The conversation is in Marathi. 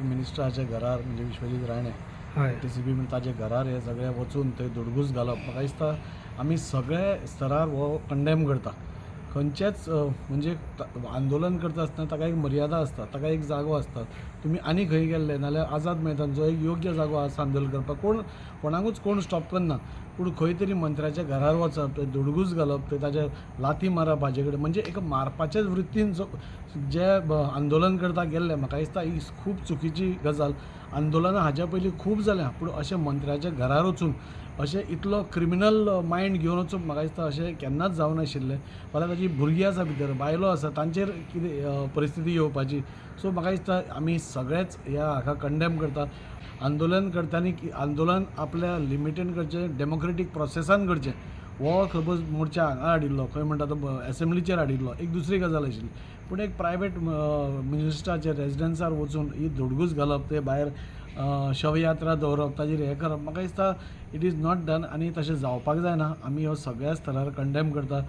मिनिस्टराच्या घरार म्हणजे विश्वजीत राणे हय TCP म्हणटा ताजे घरार हे सगळे वचून थंय दुडगूस घालप म्हाका दिसता आमी सगळे स्तरार हो कंडेम करता. खंयचेच म्हणजे आंदोलन करता आसतना ताका एक मर्यादा आसता, ताका एक जागो आसता. तुमी आनी खंय गेल्ले नाल्यार आझाद मैदान जो एक योग्य जागो आसा आंदोलन करपाक कोणाकूच कोण स्टॉप करना. पूण खंय तरी मंत्र्याच्या घरार वचप, थंय दुडगूस घालप, थंय ताजे लाथी मारप हाजे कडेन म्हणजे एक मारपाचेच वृत्तीन जे आंदोलन करता गेल्ले म्हाका दिसता ही खूब चुकीची गजाल. आंदोलनां हाज्या पयलीं खूब जाल्या पूण अशें मंत्र्याच्या घरार वचून अशें इतलो क्रिमिनल मायंड घेवन वचप म्हाका दिसता अशें केन्नाच जावं नाशिल्लें. फाल्यां ताजी भुरगीं आसा भितर, बायलो आसा, तांचेर कितें परिस्थिती येवपाची. सो म्हाका दिसता आमी सगळेच ह्या हाका कंडेम करता. आंदोलन करताना आंदोलन आपल्या लिमिटेन करचें, डेमोक्रेटीक प्रोसेसान करचें. हो सपोज मोर्चा हांगा हाडिल्लो, खंय म्हणटा तो एसेंब्लीचेर हाडिल्लो, एक दुसरी गजाल आशिल्ली. पूण एक प्रायवेट मिनिस्टराचेर रेजिडेंसार वचून ही दुडगूस घालप, ते भायर शवयात्रा दवरप, ताजेर हें करप म्हाका दिसता इट इज नॉट डन आनी तशें जावपाक जायना. आमी हो सगळ्या स्तरार कंडेम करता.